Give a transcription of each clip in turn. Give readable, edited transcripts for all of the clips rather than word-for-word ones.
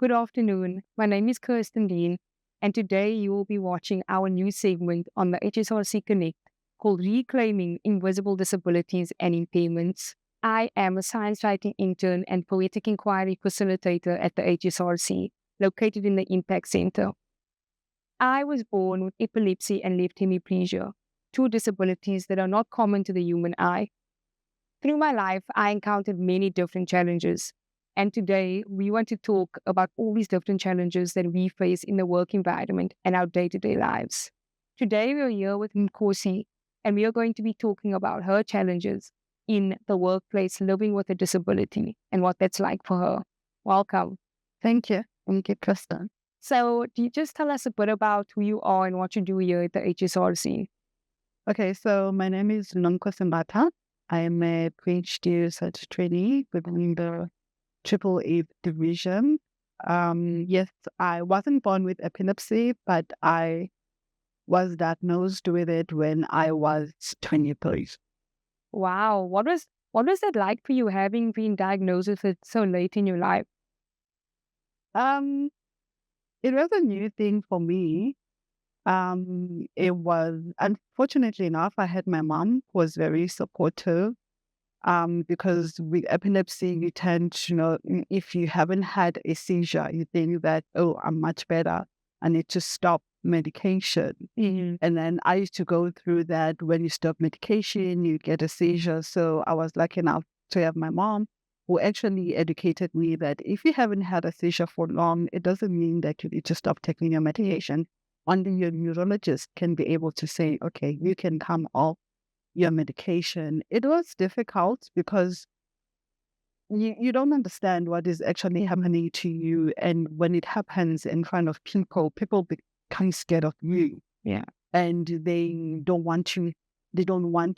Good afternoon. My name is Kirsten Dean, and today you will be watching our new segment on the HSRC Connect called Reclaiming Invisible Disabilities and Impairments. I am a science writing intern and poetic inquiry facilitator at the HSRC, located in the Impact Center. I was born with epilepsy and left hemiplegia, two disabilities that are not common to the human eye. Through my life, I encountered many different challenges. And today, we want to talk about all these different challenges that we face in the work environment and our day to day lives. Today, we're here with Nkosi, and we are going to be talking about her challenges in the workplace living with a disability and what that's like for her. Welcome. Thank you. Thank you, Kristen. So, do you just tell us a bit about who you are and what you do here at the HSRC? Okay, so my name is Nonko Simbata. I am a PhD research trainee within the Triple A division. Yes, I wasn't born with epilepsy, but I was diagnosed with it when I was 23. Wow, what was that like for you having been diagnosed with it so late in your life? Um, it was a new thing for me. It was, unfortunately enough, I had my mom who was very supportive. Because with epilepsy, you tend to if you haven't had a seizure, you think that, oh, I'm much better. I need to stop medication. Mhm. And then I used to go through that. When you stop medication, you get a seizure. So I was lucky enough to have my mom who actually educated me that if you haven't had a seizure for long, it doesn't mean that you need to stop taking your medication. Only your neurologist can be able to say, okay, you can come off your medication. It was difficult because you don't understand what is actually happening to you. And when it happens in front of people, people become scared of you. Yeah. And they don't want to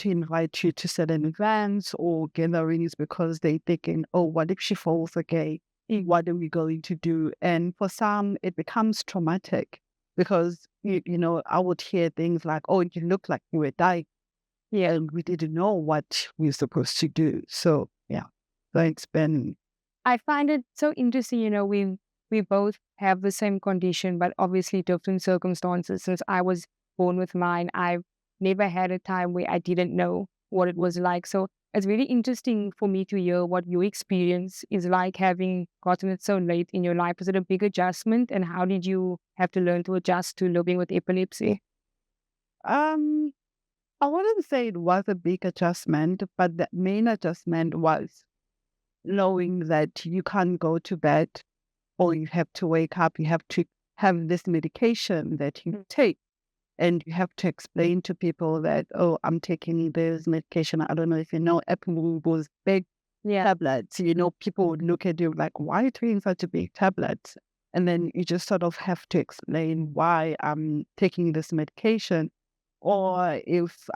invite you to certain events or gatherings because they thinking, oh, what if she falls again? What are we going to do? And for some, it becomes traumatic because, I would hear things like, oh, you look like you were dying. Yeah. And we didn't know what we were supposed to do. So, yeah, thanks, Ben. I find it so interesting, we both have the same condition, but obviously different circumstances. Since I was born with mine, I've never had a time where I didn't know what it was like. So it's really interesting for me to hear what your experience is like having gotten it so late in your life. Was it a big adjustment? And how did you have to learn to adjust to living with epilepsy? Um, I wouldn't say it was a big adjustment, but the main adjustment was knowing that you can't go to bed or you have to wake up, you have to have this medication that you take. And you have to explain to people that, oh, I'm taking this medication. I don't know if you know, Apple was big Yeah. tablets. People would look at you like, why are you taking such a big tablet? And then you just sort of have to explain why I'm taking this medication. Or if,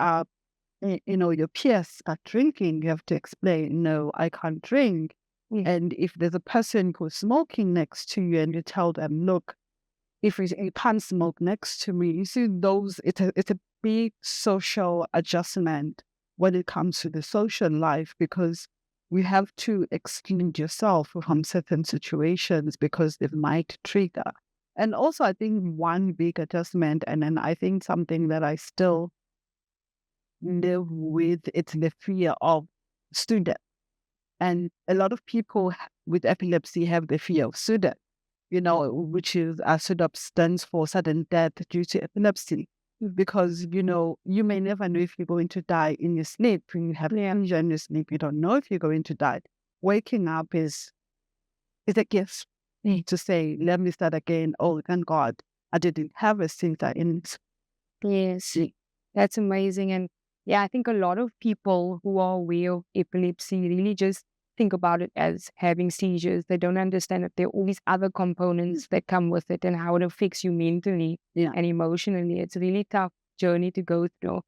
your peers are drinking, you have to explain, no, I can't drink. Yeah. And if there's a person who's smoking next to you and you tell them, look, if you can't smoke next to me, you see it's a big social adjustment when it comes to the social life because we have to exclude yourself from certain situations because it might trigger. And also, I think one big adjustment, and then I think something that I still live with, it's the fear of students. And a lot of people with epilepsy have the fear of SUDEP, which is SUDEP stands for sudden death due to epilepsy. Because, you may never know if you're going to die in your sleep. When you have seizure in your sleep, you don't know if you're going to die. Waking up is a gift to say, let me start again. Oh, thank God, I didn't have a seizure in Yes, that's amazing. And yeah, I think a lot of people who are aware of epilepsy really just think about it as having seizures. They don't understand that there are all these other components that come with it and how it affects you mentally and emotionally. It's a really tough journey to go through.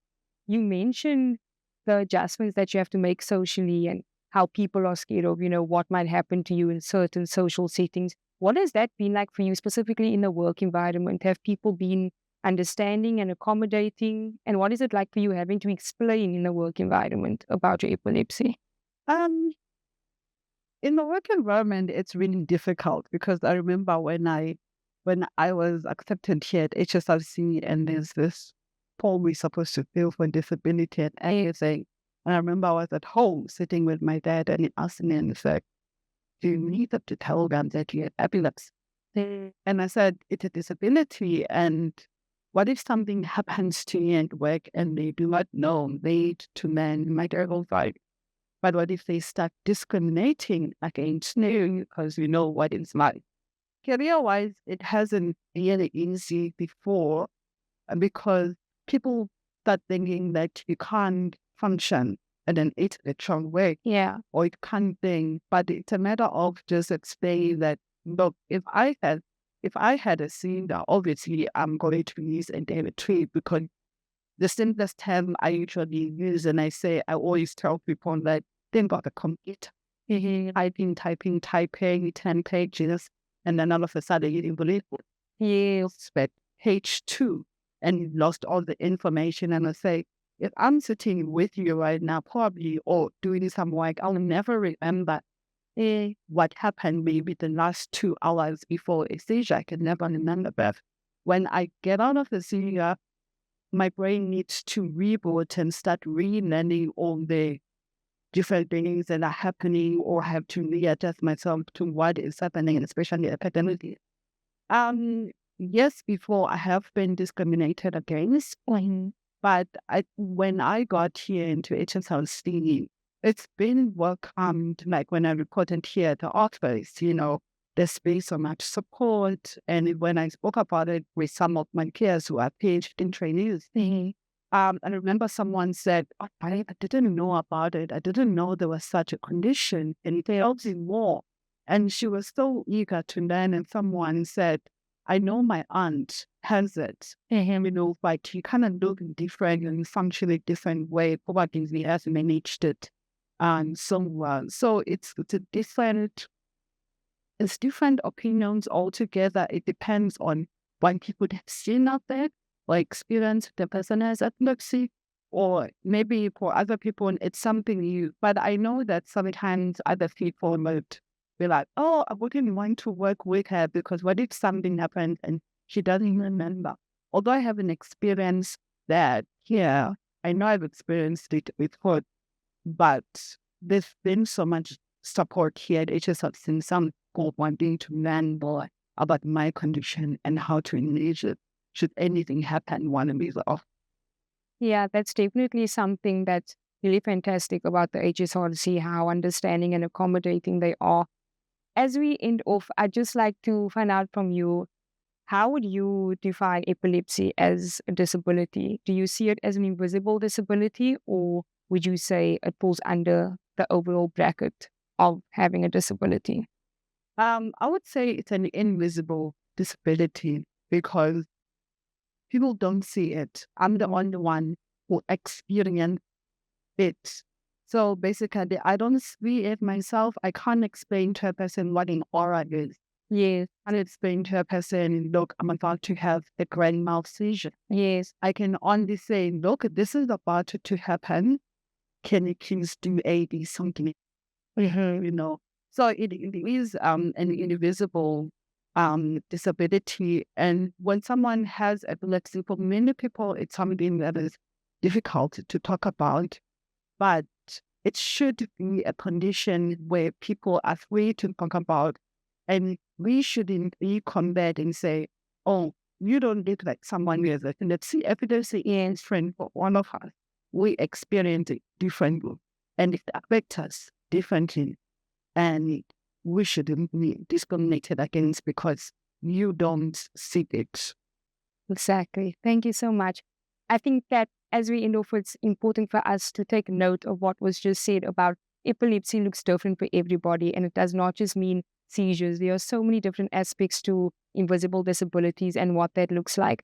You mentioned the adjustments that you have to make socially and how people are scared of, what might happen to you in certain social settings. What has that been like for you, specifically in the work environment? Have people been understanding and accommodating? And what is it like for you having to explain in the work environment about your epilepsy? Um, In the work environment, it's really difficult because I remember when I was accepted here at HSRC and there's this form we're supposed to fill for disability and everything. And I remember I was at home sitting with my dad and he asked me and he said, do you need them to tell them that you have epilepsy? And I said, it's a disability. And what if something happens to you at work and they do not know, lead to men, my dad was like, but what if they start discriminating against you because you know what it's like? Career-wise, it hasn't been easy before because people start thinking that you can't function in an intellectual way Yeah. or you can't think. But it's a matter of just explaining that, look, if I had a seizure, obviously I'm going to use a David tree because the simplest term I usually use, and I always tell people that think about the computer. Typing 10 pages, and then all of a sudden you believe Yes. but H2 and you lost all the information. And I say, if I'm sitting with you right now, probably or doing some work, I'll never remember what happened maybe the last 2 hours before a seizure. I can never remember. But when I get out of the seizure, my brain needs to reboot and start relearning all the different things that are happening or have to readjust myself to what is happening, especially academically. Yes, before I have been discriminated against, but when I got here into HSRC, it's been welcomed. Like when I reported here at the office, there's been so much support. And when I spoke about it with some of my peers who are PhD trainees, I remember someone said, oh, I didn't know about it. I didn't know there was such a condition. And tell me more. And she was so eager to learn. And someone said, I know my aunt has it, but she kind of look different and function a different way. Probably has managed it so well. So it's different opinions altogether. It depends on what people have seen out there or experience the person has epilepsy, or maybe for other people it's something new. But I know that sometimes other people might be like, oh, I wouldn't want to work with her because what if something happened and she doesn't remember? Although I haven't experienced that here, I know I've experienced it with her, but there's been so much support here at HSRC and some people wanting to learn more about my condition and how to manage it should anything happen one of these off. Yeah, that's definitely something that's really fantastic about the HSRC, how understanding and accommodating they are. As we end off, I'd just like to find out from you, how would you define epilepsy as a disability? Do you see it as an invisible disability, or would you say it falls under the overall bracket of having a disability? I would say it's an invisible disability because people don't see it. I'm the only one who experienced it. So basically, I don't see it myself. I can't explain to a person what an aura is. Yes. I can't explain to a person, look, I'm about to have a grand mal seizure. Yes. I can only say, look, this is about to happen. Can you please do A, B, something? So it is an invisible disability. And when someone has epilepsy, for many people, it's something that is difficult to talk about. But it should be a condition where people are free to talk about. And we shouldn't be combat and say, oh, you don't look like someone who has epilepsy. Epilepsy is different for all of us. We experience it differently. And it affects us differently. And we shouldn't be discriminated against because you don't see it. Exactly. Thank you so much. I think that as we end off, it's important for us to take note of what was just said about epilepsy looks different for everybody, and it does not just mean seizures. There are so many different aspects to invisible disabilities and what that looks like.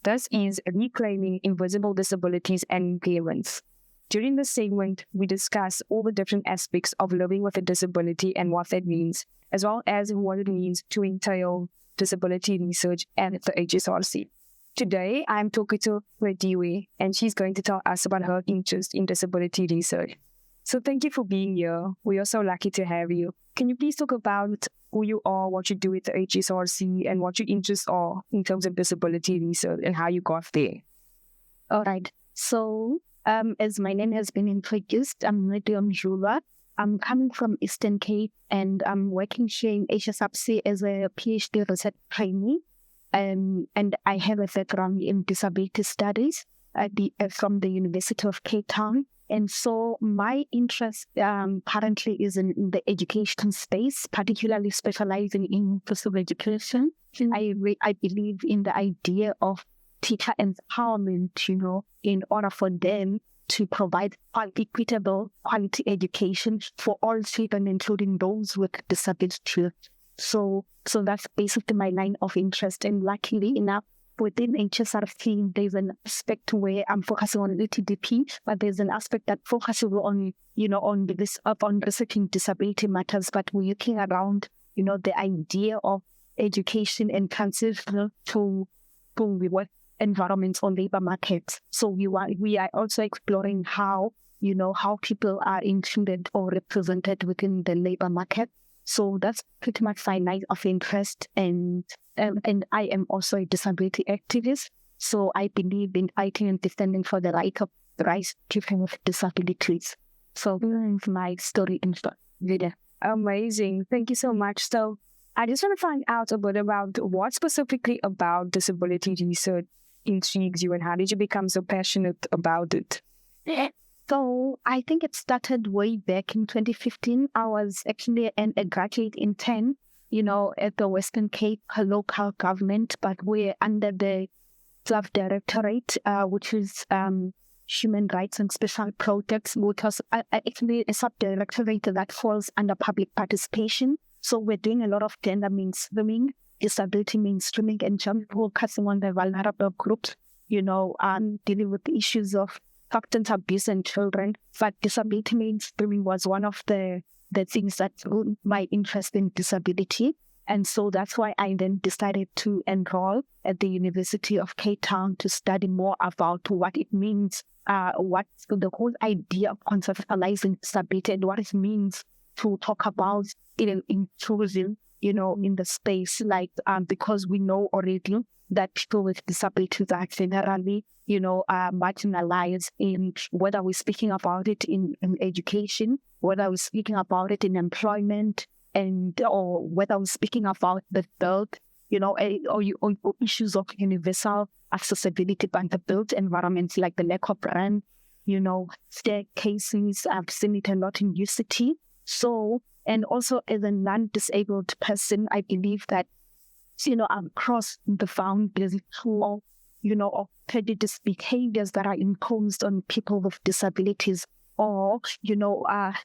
This is Reclaiming Invisible Disabilities and Impairments. During this segment, we discuss all the different aspects of living with a disability and what that means, as well as what it means to entail disability research at the HSRC. Today, I'm talking to Rediwe, and she's going to tell us about her interest in disability research. So thank you for being here. We are so lucky to have you. Can you please talk about who you are, what you do with the HSRC, and what your interests are in terms of disability research and how you got there? All right. So, as my name has been introduced, I'm Lydia Mjula. I'm coming from Eastern Cape, and I'm working here in HSRC as a PhD research trainee. And I have a background in disability studies from the University of Cape Town. And so my interest currently is in the education space, particularly specializing in physical education. I believe in the idea of teacher empowerment, in order for them to provide equitable quality education for all children, including those with disabilities. So that's basically my line of interest. And luckily enough, within HSRC, there's an aspect where I'm focusing on ETDP, but there's an aspect that focuses on researching disability matters, but we're looking around, the idea of education and transition to work environments on labor markets. So we are also exploring how people are included or represented within the labor market. So that's pretty much my line of interest. And I am also a disability activist. So I believe in fighting and defending for the right of people with disabilities. So that's my story in short. Amazing. Thank you so much. So I just want to find out a bit about what specifically about disability research intrigues you, and how did you become so passionate about it? So I think it started way back in 2015. I was actually a graduate intern, at the Western Cape local government, but we're under the Sub-Directorate, which is Human Rights and Special Projects, which was actually a sub-directorate that falls under public participation. So we're doing a lot of gender mainstreaming, disability mainstreaming, and focusing on the vulnerable groups, dealing with the issues of substance abuse and children. But disability mainstreaming was one of the things that drew my interest in disability. And so that's why I then decided to enroll at the University of Cape Town to study more about what it means, what the whole idea of conceptualizing disability and what it means to talk about inclusion, in the space, because we know already that people with disabilities are generally, marginalized in whether we're speaking about it in education, whether we're speaking about it in employment, or whether we're speaking about the built, or issues of universal accessibility by the built environments, like the lack of rent, staircases. I've seen it a lot in UCT. So, and also as a non-disabled person, I believe that across the boundaries of, of prejudice behaviors that are imposed on people with disabilities. Or,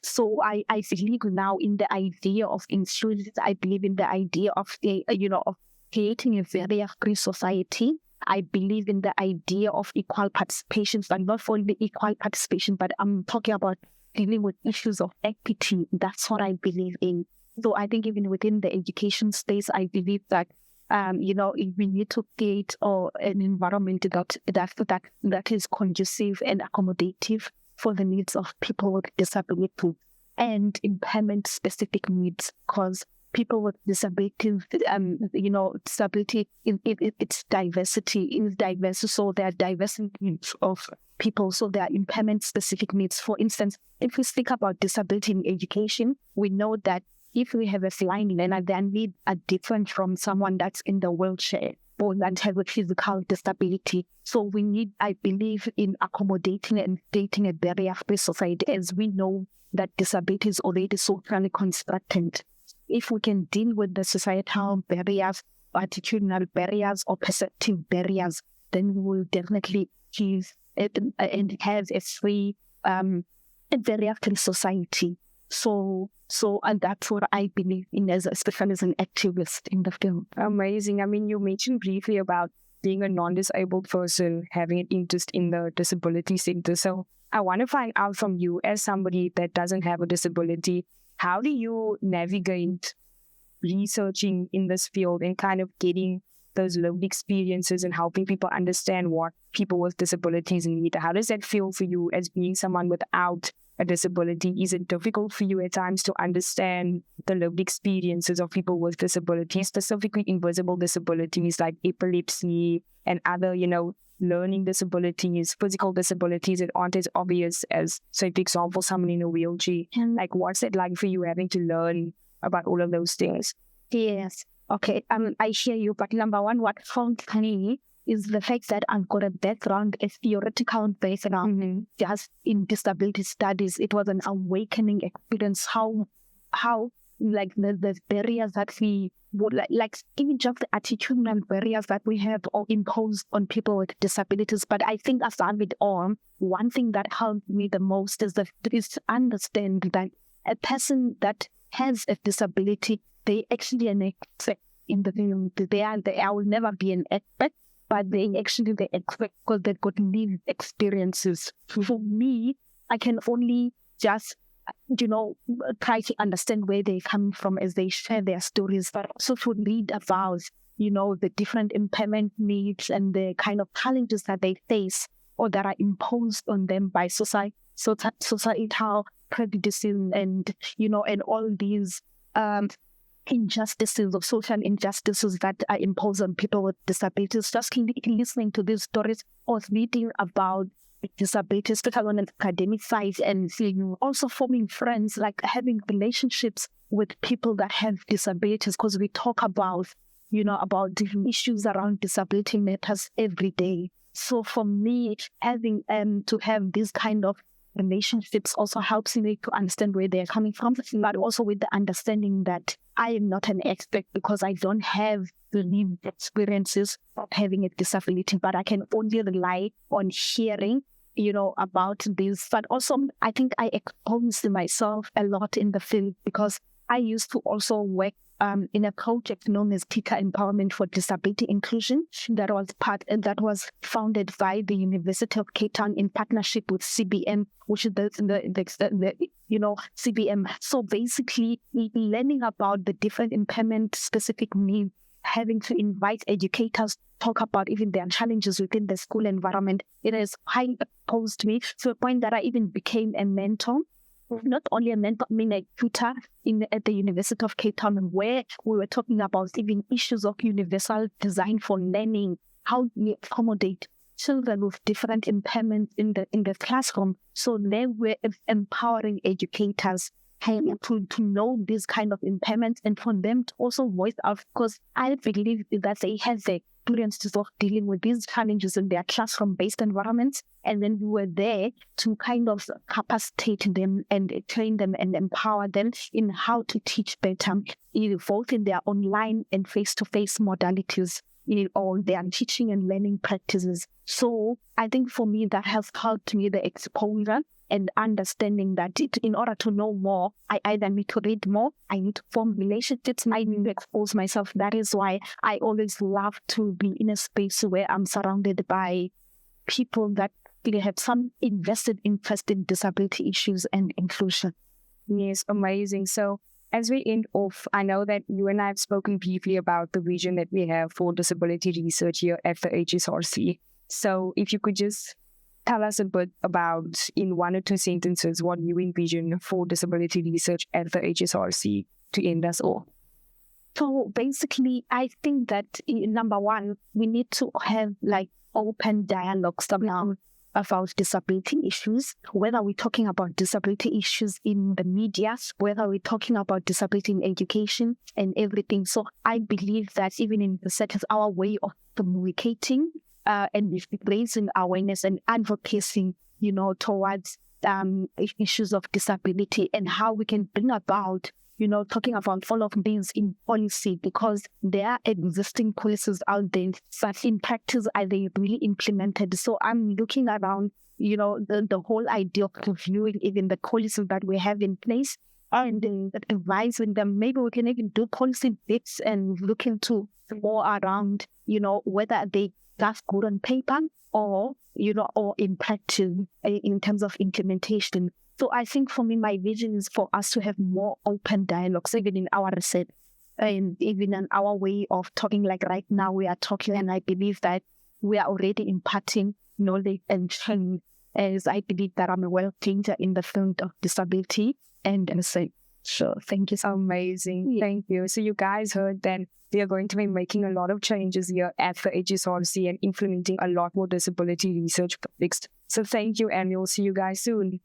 so I believe now in the idea of inclusion. I believe in the idea of of creating a very free society. I believe in the idea of equal participation, but not only equal participation, but I'm talking about dealing with issues of equity. That's what I believe in. So I think even within the education space, I believe that we need to create an environment that is conducive and accommodative for the needs of people with disability and impairment-specific needs, because people with disabilities, disability, its diversity is diverse. So there are diverse needs of people. So there are impairment-specific needs. For instance, if we speak about disability in education, we know that if we have a blind learner, their needs are different from someone that's in the wheelchair or that has a physical disability. So we need, I believe, in accommodating and creating a barrier-free society, as we know that disability is already socially constructed. If we can deal with the societal barriers, attitudinal barriers, or perceptive barriers, then we will definitely achieve and have a free, barrier-free society. And that's what I believe in, especially as an activist in the field. Amazing. I mean, you mentioned briefly about being a non-disabled person, having an interest in the disability sector. So I want to find out from you, as somebody that doesn't have a disability, how do you navigate researching in this field and kind of getting those lived experiences and helping people understand what people with disabilities need. How does that feel for you as being someone without a disability? Is it difficult for you at times to understand the lived experiences of people with disabilities, specifically invisible disabilities like epilepsy and other, learning disabilities, physical disabilities that aren't as obvious as, say, for example, someone in a wheelchair? And like, what's it like for you having to learn about all of those things? Yes. Okay. I hear you. But number one, what found me is the fact that I've got a background, a theoretical background, just in disability studies. It was an awakening experience. How like the barriers that we would like even just the attitudinal barriers that we have or imposed on people with disabilities. But I think aside it all, one thing that helped me the most is to understand that a person that has a disability, they actually an expert in the field. I will never be an expert, but they expect because they've got lived experiences. For me, I can only just try to understand where they come from as they share their stories, but also to read about, the different impairment needs and the kind of challenges that they face or that are imposed on them by societal prejudices and, and all these injustices of social injustices that are imposed on people with disabilities. Just listening to these stories or reading about disabilities, especially on an academic side, and also forming friends, like having relationships with people that have disabilities, because we talk about, about different issues around disability matters every day. So for me, having to have this kind of relationships also helps me to understand where they're coming from, but also with the understanding that I am not an expert because I don't have the lived experiences of having a disability, but I can only rely on hearing, about this. But also, I think I exposed myself a lot in the field because I used to also work in a project known as Teacher Empowerment for Disability Inclusion that was founded by the University of Cape Town in partnership with CBM, which is the CBM. So basically, learning about the different impairment specific needs, having to invite educators talk about even their challenges within the school environment, it has highly exposed me to a point that I even became a mentor. Not only a mentor, a tutor at the University of Cape Town, where we were talking about even issues of universal design for learning, how we accommodate children with different impairments in the classroom. So they were empowering educators to know this kind of impairments and for them to also voice out, because I believe that they have the experiences of dealing with these challenges in their classroom-based environments, and then we were there to kind of capacitate them and train them and empower them in how to teach better, both in their online and face-to-face modalities, all their teaching and learning practices. So I think for me that has helped me, the exposure and understanding that in order to know more, I either need to read more, I need to form relationships, I need to expose myself. That is why I always love to be in a space where I'm surrounded by people that really have some invested interest in disability issues and inclusion. Yes, amazing. So as we end off, I know that you and I have spoken briefly about the vision that we have for disability research here at the HSRC. So if you could just tell us a bit about, in one or two sentences, what you envision for disability research at the HSRC to end us all. So basically, I think that number one, we need to have open dialogues about disability issues, whether we're talking about disability issues in the media, whether we're talking about disability in education and everything. So I believe that even in the settings, our way of communicating and raising awareness and advocacy, towards issues of disability and how we can bring about, talking about all of these in policy, because there are existing policies out there, but in practice, are they really implemented? So I'm looking around, the whole idea of reviewing even the policies that we have in place and advising them. Maybe we can even do policy bits and look into more around, whether they just good on paper or, or in practice in terms of implementation. So I think for me, my vision is for us to have more open dialogues, even in our research. and even in our way of talking, like right now we are talking, and I believe that we are already imparting knowledge and change, as I believe that I'm a world changer in the field of disability. And so, thank you. Amazing. Thank you. So you guys heard that they are going to be making a lot of changes here at the HSRC and implementing a lot more disability research projects. So thank you, and we'll see you guys soon.